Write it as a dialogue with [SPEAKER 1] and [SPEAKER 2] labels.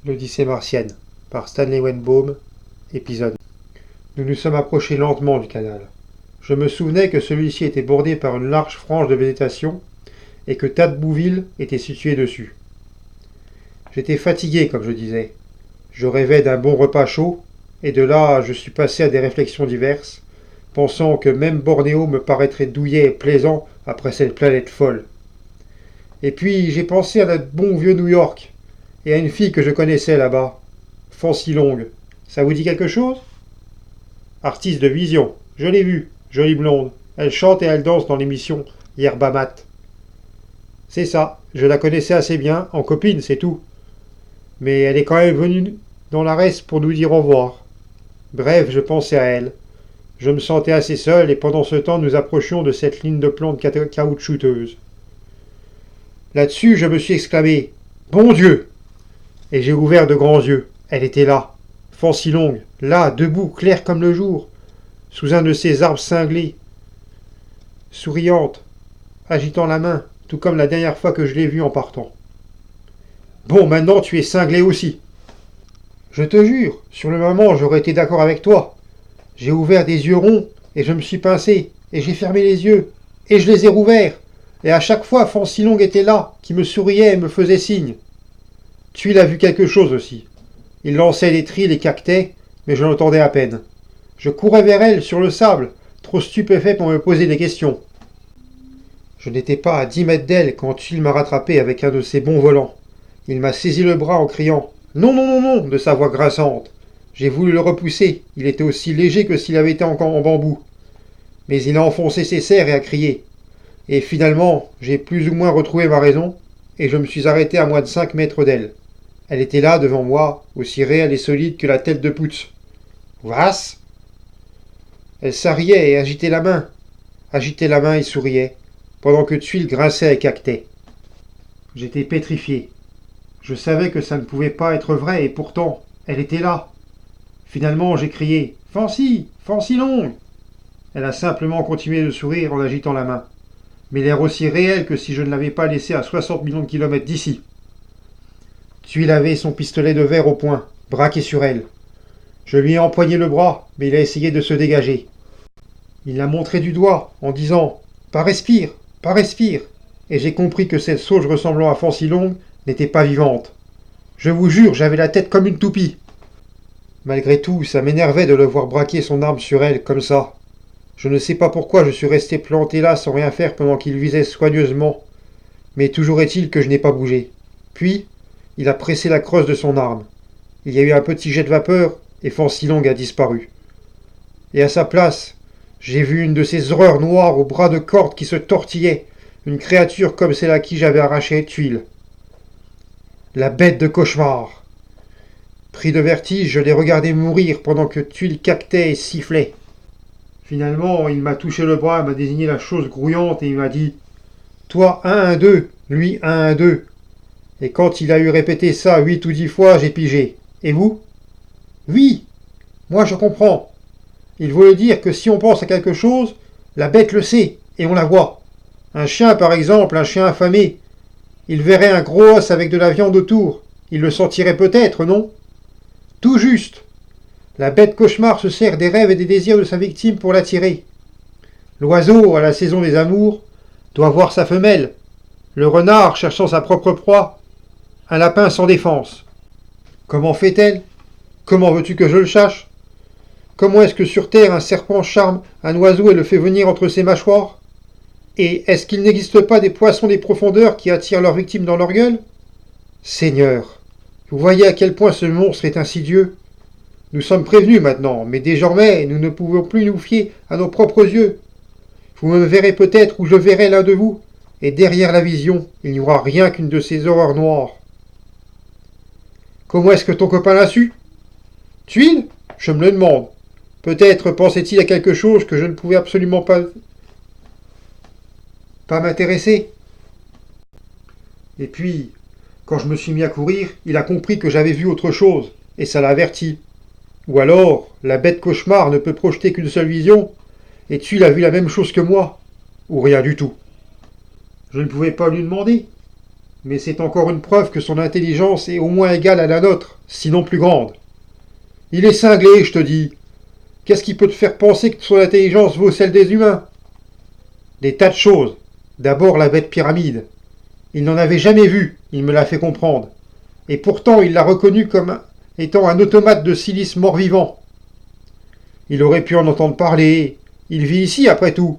[SPEAKER 1] L'Odyssée martienne, par Stanley Wenbaum, épisode. Nous nous sommes approchés lentement du canal. Je me souvenais que celui-ci était bordé par une large frange de végétation et que Tadbouville était situé dessus. J'étais fatigué, comme je disais. Je rêvais d'un bon repas chaud, et de là je suis passé à des réflexions diverses, pensant que même Bornéo me paraîtrait douillet et plaisant après cette planète folle. Et puis j'ai pensé à notre bon vieux New York, et à une fille que je connaissais là-bas, Fancy Long. Ça vous dit quelque chose? Artiste de vision, je l'ai vue, jolie blonde. Elle chante et elle danse dans l'émission Yerba Mate. C'est ça, je la connaissais assez bien, en copine, c'est tout. Mais elle est quand même venue dans la reste pour nous dire au revoir. Bref, je pensais à elle. Je me sentais assez seul et pendant ce temps nous approchions de cette ligne de plantes caoutchouteuses. Là-dessus, je me suis exclamé « Bon Dieu !» Et j'ai ouvert de grands yeux. Elle était là, Fancy Long, là, debout, claire comme le jour, sous un de ces arbres cinglés, souriante, agitant la main, tout comme la dernière fois que je l'ai vue en partant. Bon, maintenant tu es cinglé aussi. Je te jure, sur le moment j'aurais été d'accord avec toi. J'ai ouvert des yeux ronds, et je me suis pincé, et j'ai fermé les yeux, et je les ai rouverts, et à chaque fois Fancy Long était là, qui me souriait et me faisait signe. Tuile a vu quelque chose aussi. Il lançait des trilles et cactait, mais je l'entendais à peine. Je courais vers elle, sur le sable, trop stupéfait pour me poser des questions. Je n'étais pas à 10 mètres d'elle quand Tuile m'a rattrapé avec un de ses bons volants. Il m'a saisi le bras en criant « Non, non, non, non !» de sa voix grinçante. J'ai voulu le repousser, il était aussi léger que s'il avait été encore en bambou. Mais il a enfoncé ses serres et a crié. Et finalement, j'ai plus ou moins retrouvé ma raison, et je me suis arrêté à moins de 5 mètres d'elle. Elle était là, devant moi, aussi réelle et solide que la tête de Putz. « Was ?» Elle s'arriait et agitait la main et souriait, pendant que Tuile grinçait et cactait. J'étais pétrifié. Je savais que ça ne pouvait pas être vrai, et pourtant, elle était là. Finalement, j'ai crié « Fancy, Fancy Long !» Elle a simplement continué de sourire en agitant la main, mais l'air aussi réel que si je ne l'avais pas laissée à 60 millions de kilomètres d'ici. Tuile avait son pistolet de verre au poing, braqué sur elle. Je lui ai empoigné le bras, mais il a essayé de se dégager. Il l'a montré du doigt, en disant « Pas respire, pas respire !» Et j'ai compris que cette sauge ressemblant à Fancy Long n'était pas vivante. Je vous jure, j'avais la tête comme une toupie. Malgré tout, ça m'énervait de le voir braquer son arme sur elle, comme ça. Je ne sais pas pourquoi je suis resté planté là sans rien faire pendant qu'il visait soigneusement. Mais toujours est-il que je n'ai pas bougé. Puis, il a pressé la crosse de son arme. Il y a eu un petit jet de vapeur et Fancy Long a disparu. Et à sa place, j'ai vu une de ces horreurs noires aux bras de corde qui se tortillait, une créature comme celle à qui j'avais arraché Tuile. La bête de cauchemar. Pris de vertige, je l'ai regardé mourir pendant que Tuile cactait et sifflait. Finalement, il m'a touché le bras, m'a désigné la chose grouillante et il m'a dit « Toi 1-1-2, lui 1-1-2 ». Et quand il a eu répété ça 8 ou 10 fois, j'ai pigé. Et vous? Oui, moi je comprends. Il voulait dire que si on pense à quelque chose, la bête le sait, et on la voit. Un chien par exemple, un chien affamé. Il verrait un gros os avec de la viande autour. Il le sentirait peut-être, non? Tout juste. La bête cauchemar se sert des rêves et des désirs de sa victime pour l'attirer. L'oiseau, à la saison des amours, doit voir sa femelle. Le renard cherchant sa propre proie. Un lapin sans défense. Comment fait-elle? Comment veux-tu que je le sache? Comment est-ce que sur Terre un serpent charme un oiseau et le fait venir entre ses mâchoires? Et est-ce qu'il n'existe pas des poissons des profondeurs qui attirent leurs victimes dans leur gueule? Seigneur, vous voyez à quel point ce monstre est insidieux? Nous sommes prévenus maintenant, mais désormais nous ne pouvons plus nous fier à nos propres yeux. Vous me verrez peut-être ou je verrai l'un de vous, et derrière la vision, il n'y aura rien qu'une de ces horreurs noires. Comment est-ce que ton copain l'a su? Tuile? Je me le demande. Peut-être pensait-il à quelque chose que je ne pouvais absolument pas m'intéresser. Et puis, quand je me suis mis à courir, il a compris que j'avais vu autre chose, et ça l'a averti. Ou alors, la bête cauchemar ne peut projeter qu'une seule vision, et Tuile a vu la même chose que moi, ou rien du tout. Je ne pouvais pas lui demander. Mais c'est encore une preuve que son intelligence est au moins égale à la nôtre, sinon plus grande. Il est cinglé, je te dis. Qu'est-ce qui peut te faire penser que son intelligence vaut celle des humains? Des tas de choses. D'abord la bête pyramide. Il n'en avait jamais vu, il me l'a fait comprendre. Et pourtant il l'a reconnu comme étant un automate de silice mort-vivant. Il aurait pu en entendre parler. Il vit ici après tout.